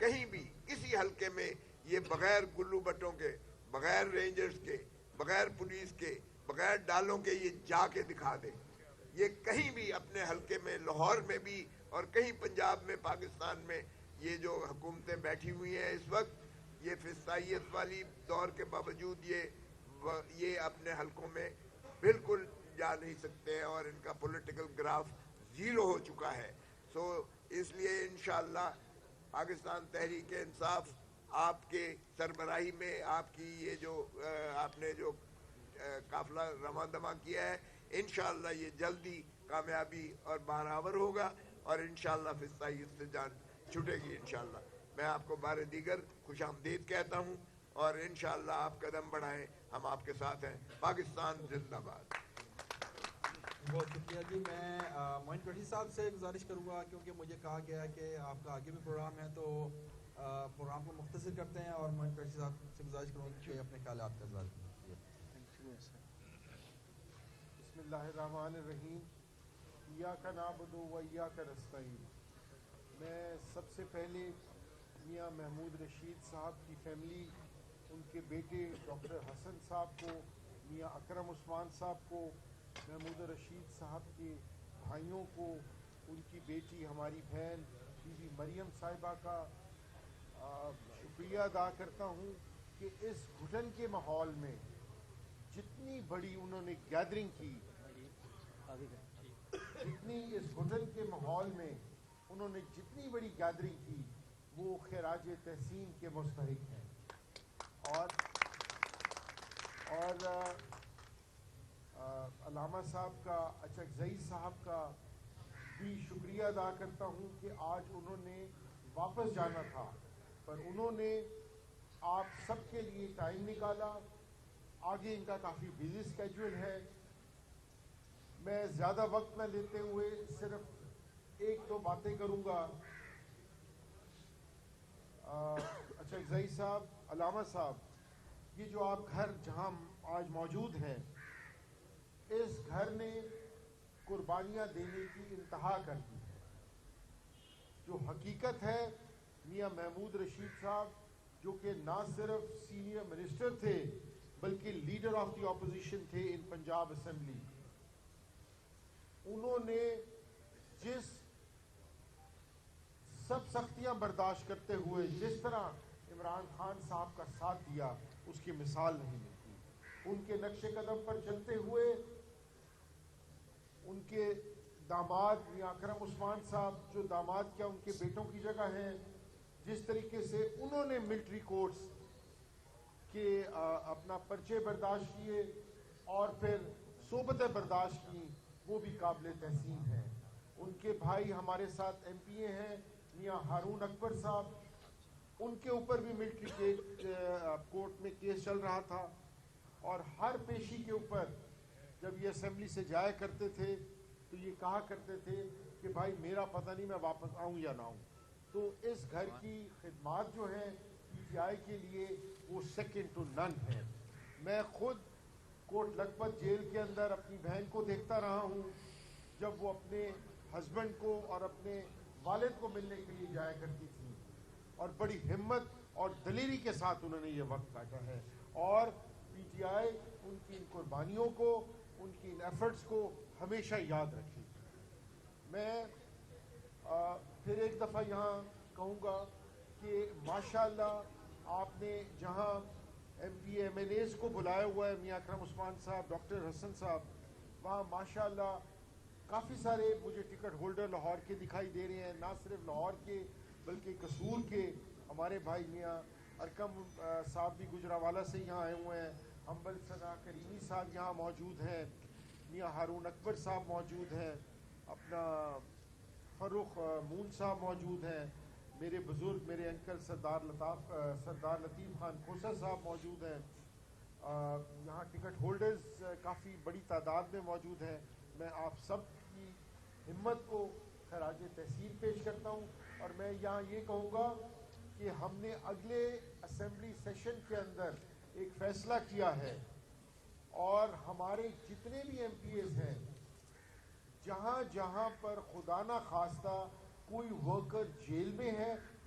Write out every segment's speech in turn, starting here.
کہیں بھی کسی حلقے میں یہ بغیر گلو بٹوں کے، بغیر رینجرز کے، بغیر پولیس کے، بغیر ڈالوں کے یہ جا کے دکھا دے. یہ کہیں بھی اپنے حلقے میں، لاہور میں بھی اور کہیں پنجاب میں، پاکستان میں یہ جو حکومتیں بیٹھی ہوئی ہیں اس وقت، یہ فسطائیت والی دور کے باوجود یہ اپنے حلقوں میں بالکل جا نہیں سکتے اور ان کا پولیٹیکل گراف زیرو ہو چکا ہے. سو اس لیے انشاءاللہ پاکستان تحریک انصاف آپ کے سربراہی میں، آپ کی یہ جو آپ نے جو قافلہ رواں دواں کیا ہے، انشاءاللہ یہ جلدی کامیابی اور بہراور ہوگا اور انشاءاللہ فسطائیت سے جان چھٹے گی انشاءاللہ. میں آپ کو بار دیگر خوش آمدید کہتا ہوں اور انشاءاللہ آپ قدم بڑھائیں، ہم آپ کے ساتھ ہیں. پاکستان زندہ باد. بہت شکریہ جی. میں معین قریشی صاحب سے گزارش کروں گا، کیونکہ مجھے کہا گیا ہے کہ آپ کا آگے بھی پروگرام ہے، تو پروگرام کو مختصر کرتے ہیں اور معین قریشی صاحب سے گزارش کروں گا کہ اپنے خیالات کا اظہار کیجیے. بسم اللہ الرحمن الرحیم. ایاک نعبد و ایاک نستعین. میں سب سے پہلے میاں محمود رشید صاحب کی فیملی، ان کے بیٹے ڈاکٹر حسن صاحب کو، میاں اکرم عثمان صاحب کو، محمود رشید صاحب کے بھائیوں کو، ان کی بیٹی ہماری بہن بی بی مریم صاحبہ کا شکریہ ادا کرتا ہوں کہ اس گھٹن کے ماحول میں جتنی بڑی انہوں نے گیدرنگ کی، اس گھٹن کے ماحول میں انہوں نے جتنی بڑی گیدرنگ کی، وہ خراج تحسین کے مستحق ہیں. اور علامہ صاحب کا، اچکزئی صاحب کا بھی شکریہ ادا کرتا ہوں کہ آج انہوں نے واپس جانا تھا پر انہوں نے آپ سب کے لیے ٹائم نکالا. آگے ان کا کافی بزی اسکیجول ہے. میں زیادہ وقت نہ لیتے ہوئے صرف ایک دو باتیں کروں گا. اچکزئی صاحب، علامہ صاحب، یہ جو آپ گھر جہاں آج موجود ہیں، اس گھر نے قربانیاں دینے کی انتہا کر دی ہے. جو حقیقت ہے، میاں محمود رشید صاحب جو کہ نہ صرف سینئر منسٹر تھے بلکہ لیڈر آف دی اپوزیشن تھے ان پنجاب اسمبلی، انہوں نے جس سب سختیاں برداشت کرتے ہوئے جس طرح عمران خان صاحب کا ساتھ دیا، اس کی مثال نہیں ملتی. ان کے نقش قدم پر چلتے ہوئے ان کے داماد میاں اکرم عثمان صاحب، جو داماد کیا ان کے بیٹوں کی جگہ ہیں، جس طریقے سے انہوں نے ملٹری کورٹس کے اپنا پرچے برداشت کیے اور پھر صحبتیں برداشت کی، وہ بھی قابل تحسین ہیں. ان کے بھائی ہمارے ساتھ ایم پی اے ہیں، میاں ہارون اکبر صاحب، ان کے اوپر بھی ملٹری کورٹ میں کیس چل رہا تھا اور ہر پیشی کے اوپر جب یہ اسمبلی سے جایا کرتے تھے تو یہ کہا کرتے تھے کہ بھائی میرا پتہ نہیں میں واپس آؤں یا نہ آؤں. تو اس گھر کی خدمات جو ہیں پی ٹی آئی کے لیے وہ سیکنڈ ٹو نن ہیں. میں خود کوٹ لکھپت جیل کے اندر اپنی بہن کو دیکھتا رہا ہوں جب وہ اپنے ہسبینڈ کو اور اپنے والد کو ملنے کے لیے جایا کرتی تھی، اور بڑی ہمت اور دلیری کے ساتھ انہوں نے یہ وقت کاٹا ہے. اور پی ٹی آئی ان کی ان قربانیوں کو، ان کی ان ایفرٹس کو ہمیشہ یاد رکھے. میں پھر ایک دفعہ یہاں کہوں گا کہ ماشاءاللہ آپ نے جہاں M P M N As کو بلایا ہوا ہے، میاں اکرم عثمان صاحب، ڈاکٹر حسن صاحب، وہاں ماشاءاللہ کافی سارے مجھے ٹکٹ ہولڈر لاہور کے دکھائی دے رہے ہیں، نہ صرف لاہور کے بلکہ قصور کے. ہمارے بھائی میاں ارکم صاحب بھی گجرانوالہ سے یہاں آئے ہوئے ہیں، حنبل ثنا کریمی صاحب یہاں موجود ہیں، میاں ہارون اکبر صاحب موجود ہیں، اپنا فروخ مون صاحب موجود ہیں، میرے بزرگ میرے انکل سردار لطیف خان کھوسا صاحب موجود ہیں. یہاں ٹکٹ ہولڈرز کافی بڑی تعداد میں موجود ہیں. میں آپ سب کی ہمت کو خراج تحسین پیش کرتا ہوں اور میں یہاں یہ کہوں گا کہ ہم نے اگلے اسمبلی سیشن کے اندر ایک فیصلہ کیا ہے اور ہمارے جتنے بھی ایم پی ایز ہیں، جہاں جہاں پر خدا نہ خواستہ کوئی ورکر جیل میں ہے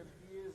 MPs,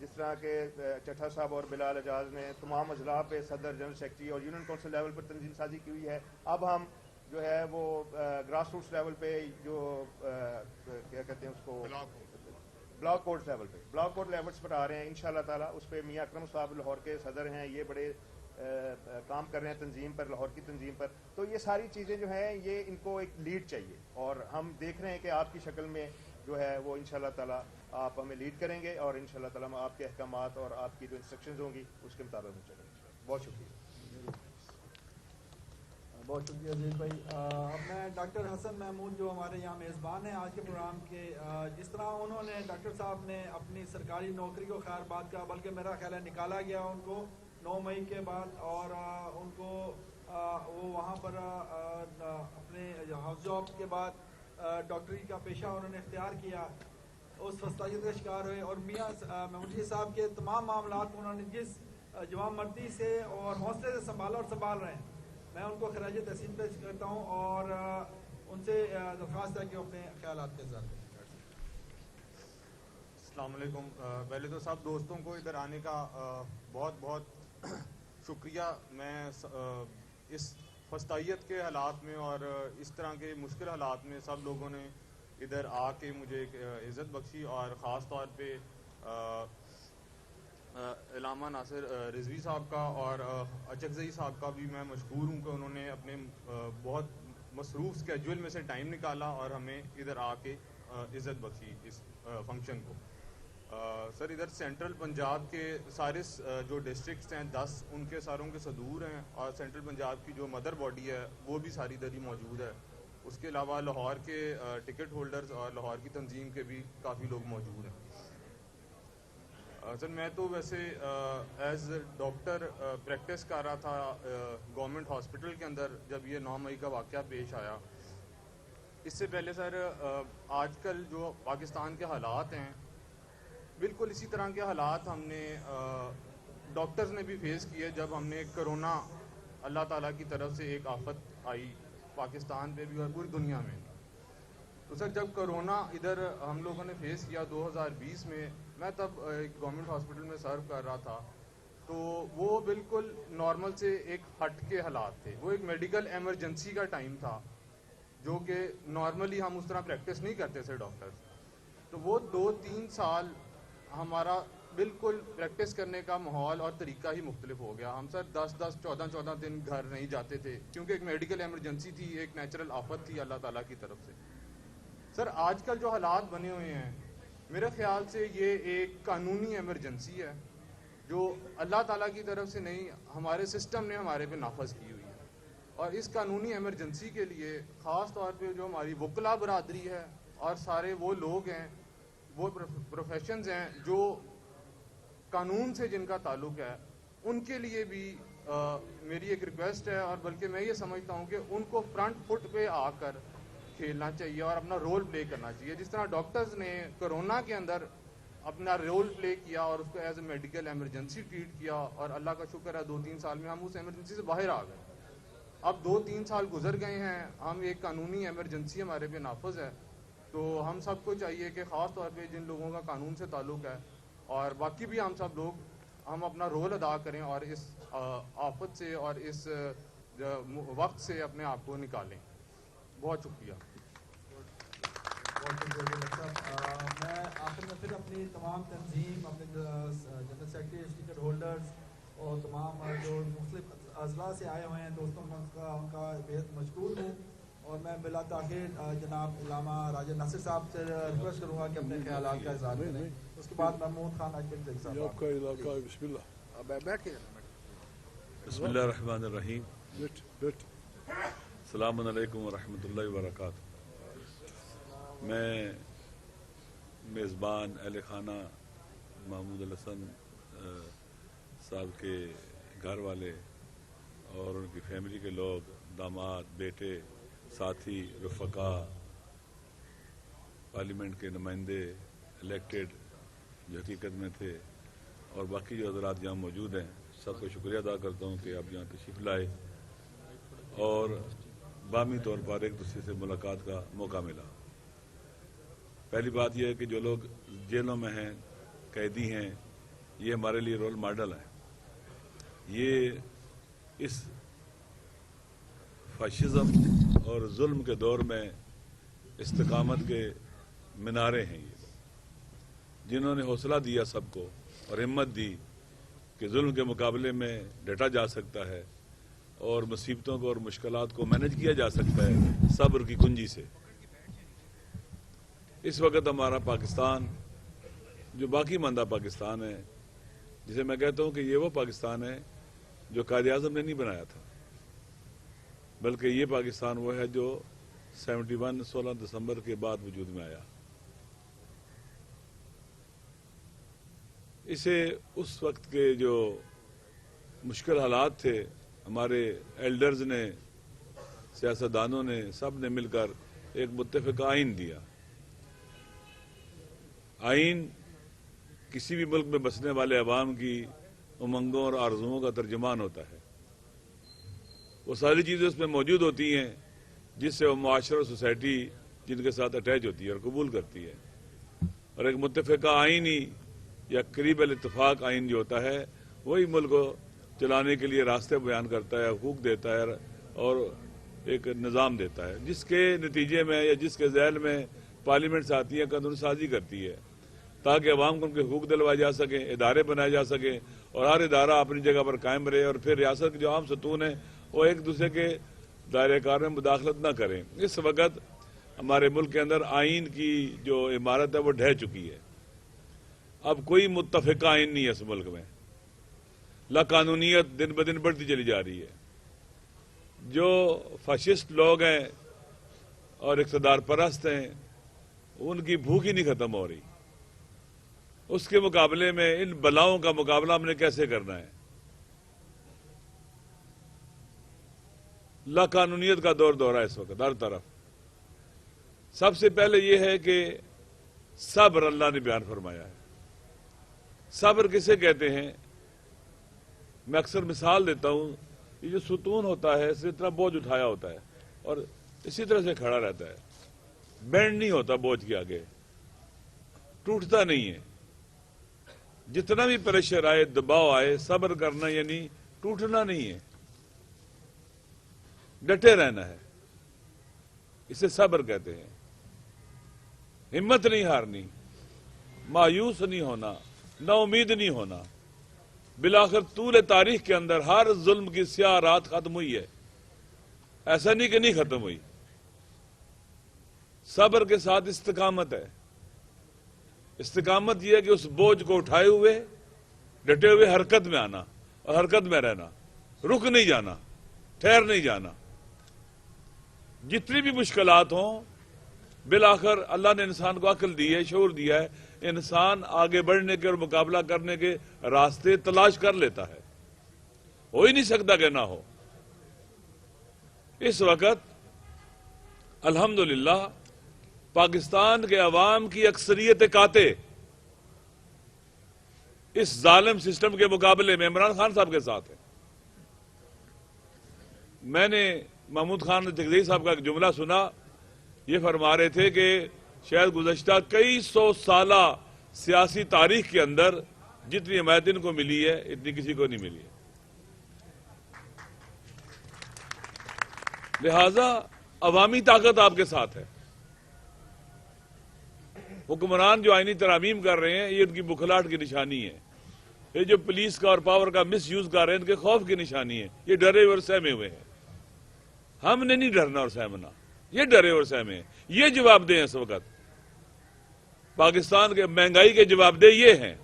جس طرح کہ چٹھا صاحب اور بلال اعجاز نے تمام اضلاع پہ صدر، جنرل سیکرٹری اور یونین کونسل لیول پر تنظیم سازی کی ہوئی ہے. اب ہم جو ہے وہ گراس روٹس لیول پہ جو کیا کہتے ہیں اس کو بلاک کوڈ لیول پہ بلاک کوڈ لیولس پر آ رہے ہیں انشاءاللہ تعالیٰ. اس پہ میاں اکرم صاحب لاہور کے صدر ہیں، یہ بڑے کام کر رہے ہیں تنظیم پر، لاہور کی تنظیم پر. تو یہ ساری چیزیں جو ہیں یہ ان کو ایک لیڈ چاہیے، اور ہم دیکھ رہے ہیں کہ آپ کی شکل میں جو ہے وہ انشاءاللہ تعالیٰ آپ ہمیں لیڈ کریں گے، اور انشاءاللہ تعالیٰ ہم آپ کے احکامات اور آپ کی جو انسٹرکشنز ہوں گی اس کے مطابق ہم چلیں گے. بہت شکریہ. بہت شکریہ عزیز بھائی. اب میں ڈاکٹر حسن محمود جو ہمارے یہاں میزبان ہیں آج کے پروگرام کے، جس طرح انہوں نے ڈاکٹر صاحب نے اپنی سرکاری نوکری کو خیر بات کا، بلکہ میرا خیال ہے نکالا گیا ان کو 9 مئی کے بعد، اور ان کو وہ وہاں پر اپنے ہاؤس جاب کے بعد ڈاکٹری کا پیشہ انہوں نے اختیار کیا، اس فسطائیت کا شکار ہوئے. اور میاں محمود صاحب کے تمام معاملات کو انہوں نے جس جوان مردی سے اور حوصلے سے سنبھالا اور سنبھال رہے ہیں، میں ان کو خراج تحسین پیش کرتا ہوں اور ان سے درخواست ہے کہ اپنے خیالات کے اظہار کریں. السلام علیکم. پہلے تو سب دوستوں کو ادھر آنے کا بہت بہت شکریہ. میں اس فسطائیت کے حالات میں اور اس طرح کے مشکل حالات میں سب لوگوں نے ادھر آ کے مجھے عزت بخشی، اور خاص طور پہ علامہ ناصر رضوی صاحب کا اور اچکزئی صاحب کا بھی میں مشکور ہوں کہ انہوں نے اپنے بہت مصروف اسکیجول میں سے ٹائم نکالا اور ہمیں ادھر آ کے عزت بخشی اس فنکشن کو. سر ادھر سینٹرل پنجاب کے سارے جو ڈسٹرکٹس ہیں 10 ان کے ساروں کے صدور ہیں، اور سینٹرل پنجاب کی جو مدر باڈی ہے وہ بھی ساری ادھر ہی موجود ہے. اس کے علاوہ لاہور کے ٹکٹ ہولڈرز اور لاہور کی تنظیم کے بھی کافی لوگ موجود ہیں. سر میں تو ویسے ایز ڈاکٹر پریکٹس کر رہا تھا گورنمنٹ ہاسپٹل کے اندر جب یہ 9 مئی کا واقعہ پیش آیا. اس سے پہلے سر آج کل جو پاکستان کے حالات ہیں بالکل اسی طرح کے حالات ہم نے ڈاکٹرز نے بھی فیس کیے جب ہم نے کرونا، اللہ تعالیٰ کی طرف سے ایک آفت آئی پاکستان پہ بھی اور پوری دنیا میں. تو سر جب کرونا ادھر ہم لوگوں نے فیس کیا 2020 میں، میں تب ایک گورنمنٹ ہاسپٹل میں سرو کر رہا تھا، تو وہ بالکل نارمل سے ایک ہٹ کے حالات تھے. وہ ایک میڈیکل ایمرجنسی کا ٹائم تھا جو کہ نارملی ہم اس طرح پریکٹس نہیں کرتے تھے ڈاکٹرز. تو وہ 2-3 سال ہمارا بالکل پریکٹس کرنے کا ماحول اور طریقہ ہی مختلف ہو گیا. ہم سر 10-10 14-14 دن گھر نہیں جاتے تھے کیونکہ ایک میڈیکل ایمرجنسی تھی، ایک نیچرل آفت تھی اللہ تعالیٰ کی طرف سے. سر آج کل جو حالات بنے ہوئے ہیں میرے خیال سے یہ ایک قانونی ایمرجنسی ہے جو اللہ تعالیٰ کی طرف سے نہیں، ہمارے سسٹم نے ہمارے پہ نافذ کی ہوئی ہے. اور اس قانونی ایمرجنسی کے لیے خاص طور پہ جو ہماری وکلا برادری ہے اور سارے وہ لوگ ہیں، وہ پروفیشنز ہیں جو قانون سے جن کا تعلق ہے، ان کے لیے بھی میری ایک ریکویسٹ ہے، اور بلکہ میں یہ سمجھتا ہوں کہ ان کو فرنٹ فٹ پہ آ کر کھیلنا چاہیے اور اپنا رول پلے کرنا چاہیے. جس طرح ڈاکٹرز نے کرونا کے اندر اپنا رول پلے کیا اور اس کو as a medical emergency treat کیا، اور اللہ کا شکر ہے 2-3 سال میں ہم اس ایمرجنسی سے باہر آ گئے. اب 2-3 سال گزر گئے ہیں، ہم ایک قانونی ایمرجنسی ہمارے پہ نافذ ہے. تو ہم سب کو چاہیے کہ خاص طور پہ جن لوگوں کا قانون سے تعلق ہے اور باقی بھی ہم سب لوگ، ہم اپنا رول ادا کریں اور اس آفت سے اور اس وقت سے اپنے آپ کو نکالیں. بہت شکریہ. بہت شکریہ ڈاکٹر صاحب. میں آخر میں پھر اپنی تمام تنظیم، اپنے جنرل سیکرٹری، ٹکٹ ہولڈرز اور تمام جو مختلف اضلاع سے آئے ہوئے ہیں دوستوں کا ان کا بہت مشکور ہوں. اور میں بلا تاخیر جناب علامہ راجہ ناصر صاحب سے ریکویسٹ کروں گا کہ اپنے خیالات کا اظہار کریں. اس کے بعد محمود خان اچکزئی صاحب. بسم اللہ الرحمن الرحیم. السلام علیکم ورحمۃ اللہ وبرکاتہ. میں میزبان اہل خانہ محمود الحسن صاحب کے گھر والے اور ان کی فیملی کے لوگ، داماد، بیٹے، ساتھی، رفقا، پارلیمنٹ کے نمائندے الیکٹڈ جو حقیقت میں تھے، اور باقی جو حضرات یہاں موجود ہیں، سب کو شکریہ ادا کرتا ہوں کہ آپ یہاں تشریف لائے اور باہمی طور پر ایک دوسرے سے ملاقات کا موقع ملا. پہلی بات یہ ہے کہ جو لوگ جیلوں میں ہیں، قیدی ہیں، یہ ہمارے لیے رول ماڈل ہیں. یہ اس فاشزم اور ظلم کے دور میں استقامت کے مینارے ہیں یہ، جنہوں نے حوصلہ دیا سب کو اور ہمت دی کہ ظلم کے مقابلے میں ڈٹا جا سکتا ہے اور مصیبتوں کو اور مشکلات کو مینج کیا جا سکتا ہے صبر کی کنجی سے. اس وقت ہمارا پاکستان جو باقی ماندہ پاکستان ہے، جسے میں کہتا ہوں کہ یہ وہ پاکستان ہے جو قائد اعظم نے نہیں بنایا تھا، بلکہ یہ پاکستان وہ ہے جو 71 16 دسمبر کے بعد وجود میں آیا. اسے اس وقت کے جو مشکل حالات تھے، ہمارے ایلڈرز نے، سیاستدانوں نے، سب نے مل کر ایک متفق آئین دیا. آئین کسی بھی ملک میں بسنے والے عوام کی امنگوں اور آرزوؤں کا ترجمان ہوتا ہے. وہ ساری چیزیں اس میں موجود ہوتی ہیں جس سے وہ معاشرہ اور سوسائٹی جن کے ساتھ اٹیچ ہوتی ہے اور قبول کرتی ہے. اور ایک متفقہ آئینی یا قریب الاتفاق آئین جو ہوتا ہے وہی ملک کو چلانے کے لیے راستے بیان کرتا ہے، حقوق دیتا ہے اور ایک نظام دیتا ہے، جس کے نتیجے میں یا جس کے ذیل میں پارلیمنٹ سے آتی ہے، قانون سازی کرتی ہے تاکہ عوام کو ان کے حقوق دلوائے جا سکیں، ادارے بنائے جا سکیں اور ہر ادارہ اپنی جگہ پر قائم رہے اور پھر ریاست کے جو عام ستون ہیں وہ ایک دوسرے کے دائرہ کار میں مداخلت نہ کریں. اس وقت ہمارے ملک کے اندر آئین کی جو عمارت ہے وہ ڈھہ چکی ہے. اب کوئی متفقہ آئین نہیں ہے اس ملک میں. لاقانونیت دن بدن بڑھتی چلی جا رہی ہے. جو فاشسٹ لوگ ہیں اور اقتدار پرست ہیں ان کی بھوک ہی نہیں ختم ہو رہی. اس کے مقابلے میں ان بلاؤں کا مقابلہ ہم نے کیسے کرنا ہے؟ لاقانونیت کا دور ہے اس وقت ہر طرف. سب سے پہلے یہ ہے کہ صبر اللہ نے بیان فرمایا ہے. صبر کسے کہتے ہیں؟ میں اکثر مثال دیتا ہوں، یہ جو ستون ہوتا ہے اس سے اتنا بوجھ اٹھایا ہوتا ہے اور اسی طرح سے کھڑا رہتا ہے، بینڈ نہیں ہوتا بوجھ کے آگے، ٹوٹتا نہیں ہے. جتنا بھی پریشر آئے، دباؤ آئے، صبر کرنا یعنی ٹوٹنا نہیں ہے، ڈٹے رہنا ہے. اسے صبر کہتے ہیں. ہمت نہیں ہارنی، مایوس نہیں ہونا، نا امید نہیں ہونا. بالآخر طول تاریخ کے اندر ہر ظلم کی سیاہ رات ختم ہوئی ہے، ایسا نہیں کہ نہیں ختم ہوئی. صبر کے ساتھ استقامت ہے. استقامت یہ ہے کہ اس بوجھ کو اٹھائے ہوئے ڈٹے ہوئے حرکت میں آنا اور حرکت میں رہنا، رک نہیں جانا، ٹھہر نہیں جانا. جتنی بھی مشکلات ہوں بالآخر اللہ نے انسان کو عقل دی ہے، شعور دیا ہے. انسان آگے بڑھنے کے اور مقابلہ کرنے کے راستے تلاش کر لیتا ہے. ہو ہی نہیں سکتا کہ نہ ہو. اس وقت الحمدللہ پاکستان کے عوام کی اکثریت قاطع اس ظالم سسٹم کے مقابلے میں عمران خان صاحب کے ساتھ ہے. میں نے محمود خان جگزئی صاحب کا ایک جملہ سنا. یہ فرما رہے تھے کہ شاید گزشتہ کئی سو سالہ سیاسی تاریخ کے اندر جتنی حمایت ان کو ملی ہے اتنی کسی کو نہیں ملی ہے. لہذا عوامی طاقت آپ کے ساتھ ہے. حکمران جو آئینی ترامیم کر رہے ہیں یہ ان کی بکھلاہٹ کی نشانی ہے. یہ جو پولیس کا اور پاور کا مس یوز کر رہے ہیں ان کے خوف کی نشانی ہے. یہ ڈرے اور سہمے ہوئے ہیں. ہم نے نہیں ڈرنا اور سہمنا، یہ ڈرے اور سہمے ہیں. یہ جواب دیں اس وقت. پاکستان کے مہنگائی کے جواب دہ یہ ہیں،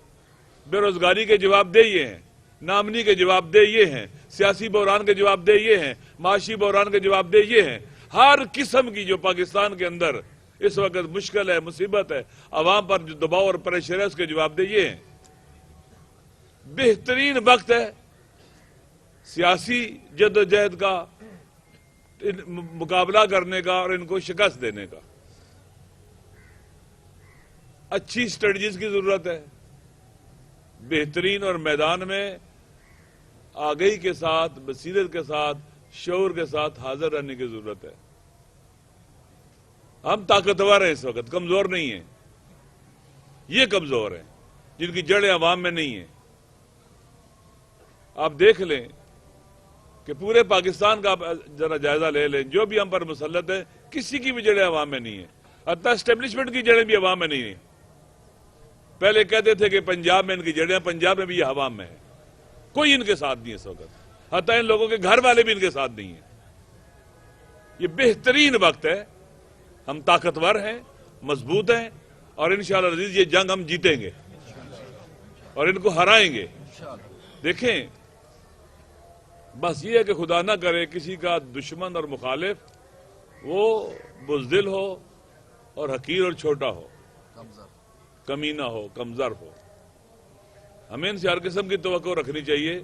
بے روزگاری کے جواب دہ یہ ہیں، نامنی کے جواب دہ یہ ہیں، سیاسی بحران کے جواب دہ یہ ہیں، معاشی بحران کے جواب دہ یہ ہیں. ہر قسم کی جو پاکستان کے اندر اس وقت مشکل ہے، مصیبت ہے، عوام پر جو دباؤ اور پریشر ہے اس کے جواب دہ یہ ہیں. بہترین وقت ہے سیاسی جدوجہد کا، مقابلہ کرنے کا اور ان کو شکست دینے کا. اچھی اسٹریٹجیز کی ضرورت ہے. بہترین اور میدان میں آگہی کے ساتھ، بصیرت کے ساتھ، شعور کے ساتھ حاضر رہنے کی ضرورت ہے. ہم طاقتور ہیں اس وقت، کمزور نہیں ہیں. یہ کمزور ہیں جن کی جڑیں عوام میں نہیں ہیں. آپ دیکھ لیں کہ پورے پاکستان کا آپ ذرا جائزہ لے لیں، جو بھی ہم پر مسلط ہے کسی کی بھی جڑیں عوام میں نہیں ہیں، حتیٰ اسٹیبلشمنٹ کی جڑیں بھی عوام میں نہیں ہیں۔ پہلے کہتے تھے کہ پنجاب میں ان کی جڑیں، پنجاب میں بھی یہ عوام میں ہے، کوئی ان کے ساتھ نہیں ہے اس وقت، حتیٰ ان لوگوں کے گھر والے بھی ان کے ساتھ نہیں ہیں۔ یہ بہترین وقت ہے، ہم طاقتور ہیں، مضبوط ہیں، اور انشاءاللہ عزیز یہ جنگ ہم جیتیں گے اور ان کو ہرائیں گے۔ دیکھیں بس یہ ہے کہ خدا نہ کرے کسی کا دشمن اور مخالف وہ بزدل ہو اور حقیر اور چھوٹا ہو، کمینہ ہو، کمزور ہو۔ ہمیں ان سے ہر قسم کی توقع رکھنی چاہیے،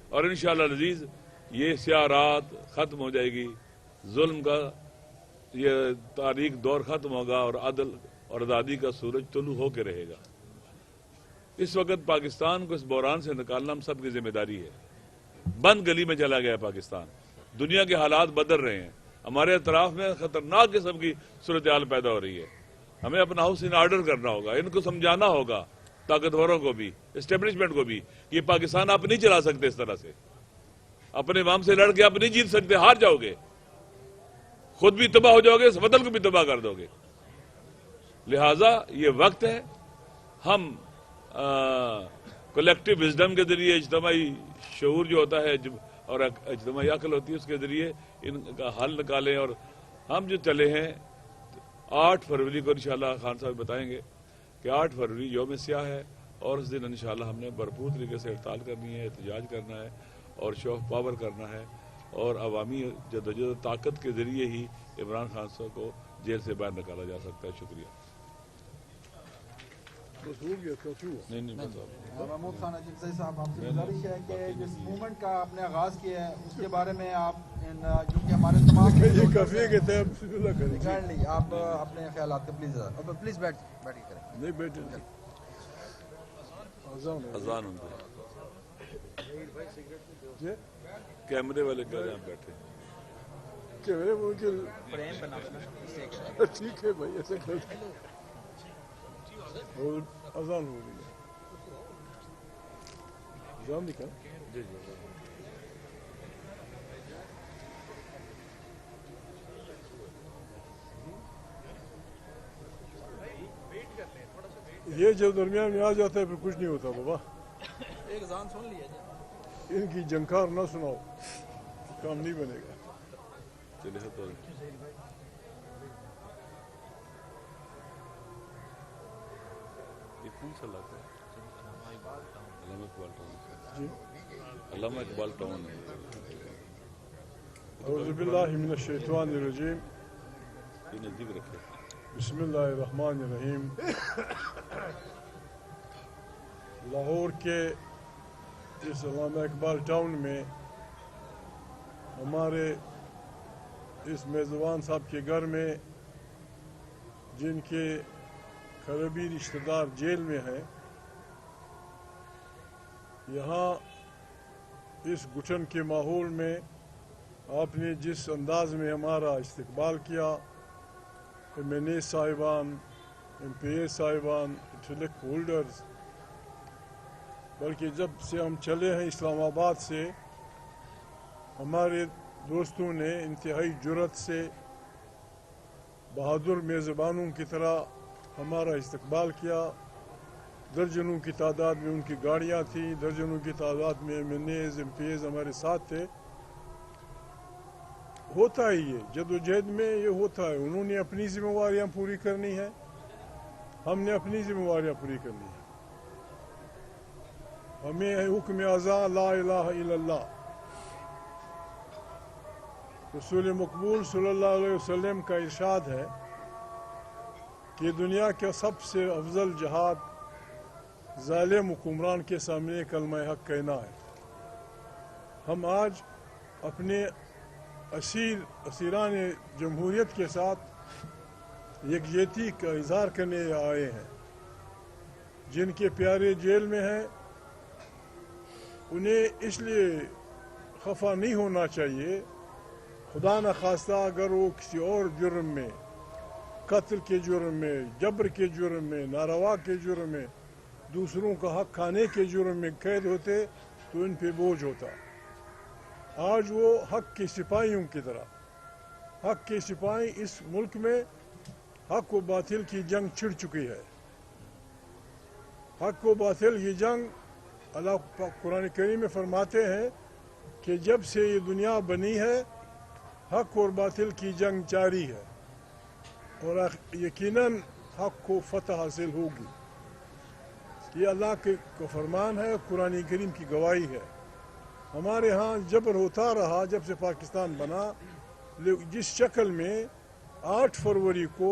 اور انشاءاللہ العزیز یہ سیاہ رات ختم ہو جائے گی، ظلم کا یہ تاریخ دور ختم ہوگا، اور عدل اور آزادی کا سورج طلوع ہو کے رہے گا۔ اس وقت پاکستان کو اس بحران سے نکالنا ہم سب کی ذمہ داری ہے۔ بند گلی میں چلا گیا پاکستان، دنیا کے حالات بدل رہے ہیں، ہمارے اطراف میں خطرناک قسم کی صورتحال پیدا ہو رہی ہے۔ ہمیں اپنا ہاؤس ان آرڈر کرنا ہوگا، ان کو سمجھانا ہوگا، طاقتوروں کو بھی، اسٹیبلشمنٹ کو بھی، یہ پاکستان آپ نہیں چلا سکتے اس طرح سے، اپنے عوام سے لڑ کے آپ نہیں جیت سکتے، ہار جاؤ گے، خود بھی تباہ ہو جاؤ گے، اس وطن کو بھی تباہ کر دو گے۔ لہٰذا یہ وقت ہے ہم کلیکٹیو وزڈم کے ذریعے، اجتماعی شعور جو ہوتا ہے اور اجتماعی عقل ہوتی ہے، اس کے ذریعے ان کا حل نکالیں۔ اور ہم جو چلے ہیں 8 فروری کو انشاءاللہ خان صاحب بتائیں گے کہ 8 فروری یوم سیاہ ہے، اور اس دن انشاءاللہ ہم نے بھرپور طریقے سے ہڑتال کرنی ہے، احتجاج کرنا ہے، اور شو آف پاور کرنا ہے، اور عوامی جدوجہد طاقت کے ذریعے ہی عمران خان صاحب کو جیل سے باہر نکالا جا سکتا ہے۔ شکریہ۔ نہیں محمود خان اجزائی صاحب، آپ سے گزارش ہے کہ جس موومنٹ کا آپ نے آغاز کیا ہے اس کے بارے میں آپ جو کہ ہمارے تمام آپ اپنے خیالات کا پلیز بیٹھ کے کریں۔ نہیں بیٹھے اذان ہوتا ہے، کیمرے والے کہہ رہے ہیں بیٹھے، کیمرے وہ ٹھیک ہے بھائی، ایسے کر اذان ہو رہی ہے، اذان نکال۔ جی یہ جب درمیان میں آ جاتا ہے پھر کچھ نہیں ہوتا بابا، ایک اذان سن لیا جائے۔ ان کی جنکار نہ سناؤ، کام نہیں بنے گا۔ چلیے تو کون سا علاقہ ہے؟ علامہ اقبال ٹاؤن۔ علامہ اقبال ٹاؤن ہے۔ اعوذ باللہ من الشیطان الرجیم، یہ نزدیک رکھے۔ بسم اللہ الرحمن الرحیم۔ لاہور کے اس علامہ اقبال ٹاؤن میں ہمارے اس میزبان صاحب کے گھر میں، جن کے قریبی رشتہ دار جیل میں ہیں، یہاں اس گھٹن کے ماحول میں آپ نے جس انداز میں ہمارا استقبال کیا، ایم این اے صاحبان، ایم پی اے صاحبان، انٹلیکٹ ہولڈرز، بلکہ جب سے ہم چلے ہیں اسلام آباد سے، ہمارے دوستوں نے انتہائی جرأت سے بہادر میزبانوں کی طرح ہمارا استقبال کیا۔ درجنوں کی تعداد میں ان کی گاڑیاں تھیں، درجنوں کی تعداد میں M N As, M P As ہمارے ساتھ تھے۔ ہوتا ہی ہے، جدوجہد میں یہ ہوتا ہے، انہوں نے اپنی ذمہ داریاں پوری کرنی ہے، ہم نے اپنی ذمہ داریاں پوری کرنی ہے۔ ہمیں حکم اذان لا الہ الا اللہ، رسول مقبول صلی اللہ علیہ وسلم کا ارشاد ہے کہ دنیا کا سب سے افضل جہاد ظالم حکمران کے سامنے کلمہ حق کہنا ہے۔ ہم آج اپنے اسیران جمہوریت کے ساتھ یکجہتی کا اظہار کرنے آئے ہیں۔ جن کے پیارے جیل میں ہیں انہیں اس لیے خفا نہیں ہونا چاہیے، خدا نخواستہ اگر وہ کسی اور جرم میں، قتل کے جرم میں، جبر کے جرم میں، ناروا کے جرم میں، دوسروں کا حق کھانے کے جرم میں قید ہوتے تو ان پہ بوجھ ہوتا. آج وہ حق کے سپاہیوں کی طرح, حق کے سپاہی اس ملک میں حق و باطل کی جنگ چھڑ چکی ہے. حق و باطل کی جنگ اللہ قرآن کریم میں فرماتے ہیں کہ جب سے یہ دنیا بنی ہے حق اور باطل کی جنگ جاری ہے, اور یقیناً حق کو فتح حاصل ہوگی. یہ اللہ کے فرمان ہے, قرآن کریم کی گواہی ہے. ہمارے ہاں جبر ہوتا رہا جب سے پاکستان بنا, جس شکل میں 8 فروری کو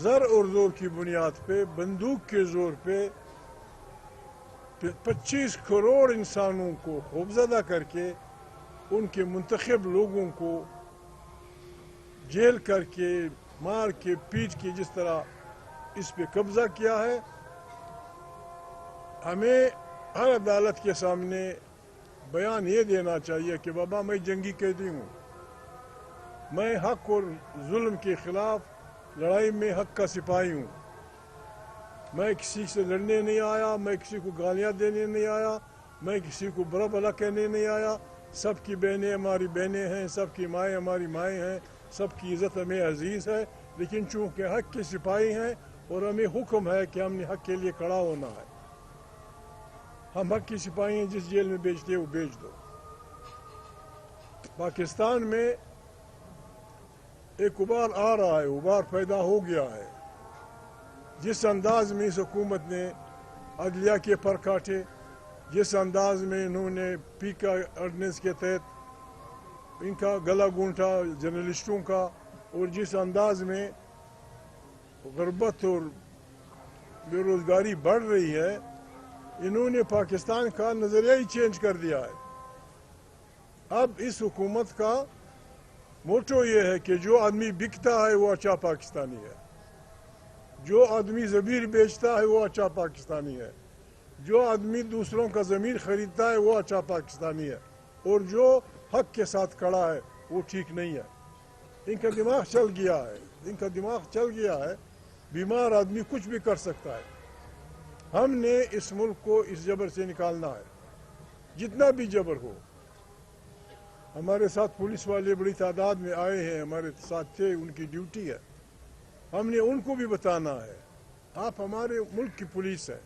زر اور زور کی بنیاد پہ بندوق کے زور پہ 25 کروڑ انسانوں کو خوفزدہ کر کے ان کے منتخب لوگوں کو جیل کر کے مار کے پیٹ کے جس طرح اس پہ قبضہ کیا ہے, ہمیں ہر عدالت کے سامنے بیان یہ دینا چاہیے کہ بابا میں جنگی قیدی ہوں, میں حق اور ظلم کے خلاف لڑائی میں حق کا سپاہی ہوں. میں کسی سے لڑنے نہیں آیا, میں کسی کو گالیاں دینے نہیں آیا, میں کسی کو برا بھلا کہنے نہیں آیا. سب کی بہنیں ہماری بہنیں ہیں, سب کی مائیں ہماری مائیں ہیں, سب کی عزت ہمیں عزیز ہے. لیکن چونکہ حق کے سپاہی ہیں اور ہمیں حکم ہے کہ ہم نے حق کے لیے کھڑا ہونا ہے, ہم حق کی سپاہی ہیں. جس جیل میں بیچتے وہ بیچ دو. پاکستان میں ایک ابھار آ رہا ہے, ابھار پیدا ہو گیا ہے. جس انداز میں اس حکومت نے عدلیہ کے پر کاٹے, جس انداز میں انہوں نے پیکا آرڈیننس کے تحت ان کا گلا گونٹا جرنلسٹوں کا, اور جس انداز میں غربت اور بے روزگاری بڑھ رہی ہے, انہوں نے پاکستان کا نظریہ ہی چینج کر دیا ہے. اب اس حکومت کا موٹو یہ ہے کہ جو آدمی بکتا ہے وہ اچھا پاکستانی ہے, جو آدمی ضمیر بیچتا ہے وہ اچھا پاکستانی ہے, جو آدمی دوسروں کا ضمیر خریدتا ہے وہ اچھا پاکستانی ہے, اور جو حق کے ساتھ کھڑا ہے وہ ٹھیک نہیں ہے. ان کا دماغ چل گیا ہے, ان کا دماغ چل گیا ہے. بیمار آدمی کچھ بھی کر سکتا ہے. ہم نے اس ملک کو اس جبر سے نکالنا ہے, جتنا بھی جبر ہو. ہمارے ساتھ پولیس والے بڑی تعداد میں آئے ہیں, ہمارے ساتھ تھے, ان کی ڈیوٹی ہے. ہم نے ان کو بھی بتانا ہے, آپ ہمارے ملک کی پولیس ہے,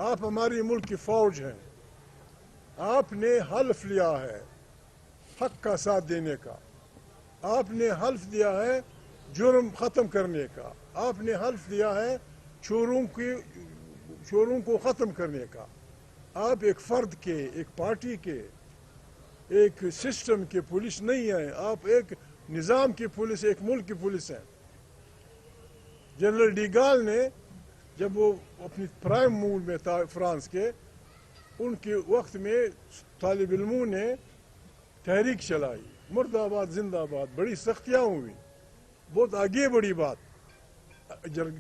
آپ ہماری ملک کی فوج ہیں, آپ نے حلف لیا ہے حق کا ساتھ دینے کا, آپ نے حلف دیا ہے جرم ختم کرنے کا, آپ نے حلف دیا ہے چوروں کو ختم کرنے کا. آپ ایک فرد کے, ایک پارٹی کے, ایک سسٹم کے پولیس نہیں ہیں, آپ ایک نظام کی پولیس, ایک ملک کی پولیس ہیں. جنرل ڈی گال نے جب وہ اپنی پرائم موڈ میں تھا فرانس کے, ان کے وقت میں طالب علموں نے تحریک چلائی, مرد آباد زندہ آباد, بڑی سختیاں ہوئی, بہت آگے بڑی بات.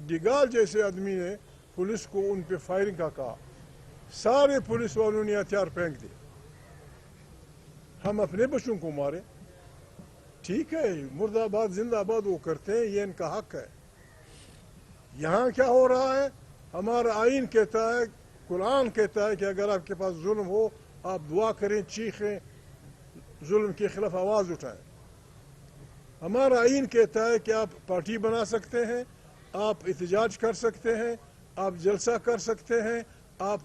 ڈی گال جیسے آدمی نے پولیس کو ان پہ فائرنگ کا کہا, سارے پولیس والوں نے ہتھیار پھینک دیے. ہم اپنے بچوں کو مارے, ٹھیک ہے, مرد آباد زندہ آباد وہ کرتے ہیں, یہ ان کا حق ہے. یہاں کیا ہو رہا ہے, ہمارا آئین کہتا ہے, قرآن کہتا ہے کہ اگر آپ کے پاس ظلم ہو آپ دعا کریں, چیخیں, ظلم کے خلاف آواز اٹھائیں. ہمارا آئین کہتا ہے کہ آپ پارٹی بنا سکتے ہیں, آپ احتجاج کر سکتے ہیں, آپ جلسہ کر سکتے ہیں, آپ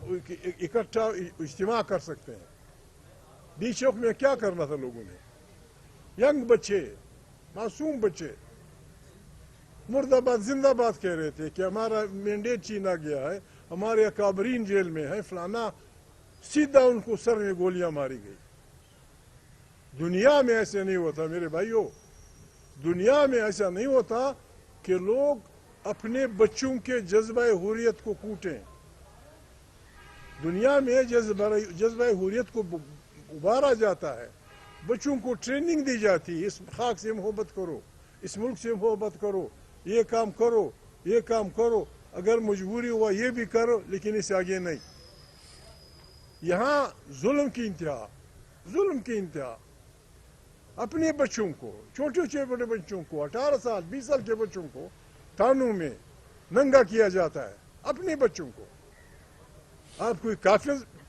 اکٹھا اجتماع کر سکتے ہیں. ڈی چوک میں کیا کرنا تھا لوگوں نے, ینگ بچے, معصوم بچے مرد آباد زندہ آباد کہہ رہے تھے کہ ہمارا مینڈیٹ چھینا گیا ہے, ہمارے اکابرین جیل میں ہیں, فلانا. سیدھا ان کو سر میں گولیاں ماری گئی. دنیا میں ایسے نہیں ہوتا میرے بھائیوں, دنیا میں ایسا نہیں ہوتا کہ لوگ اپنے بچوں کے جذبہ حریت کو کوٹیں. دنیا میں جذبہ حریت کو ابھارا جاتا ہے, بچوں کو ٹریننگ دی جاتی ہے, اس خاک سے محبت کرو, اس ملک سے محبت کرو, یہ کام کرو, یہ کام کرو, اگر مجبوری ہوا یہ بھی کرو, لیکن اس سے آگے نہیں. یہاں ظلم کی انتہا, ظلم کی انتہا. اپنے بچوں کو, چھوٹے چھوٹے بڑے بچوں کو, 18 سال 20 سال کے بچوں کو تھانوں میں ننگا کیا جاتا ہے, اپنے بچوں کو. آپ کوئی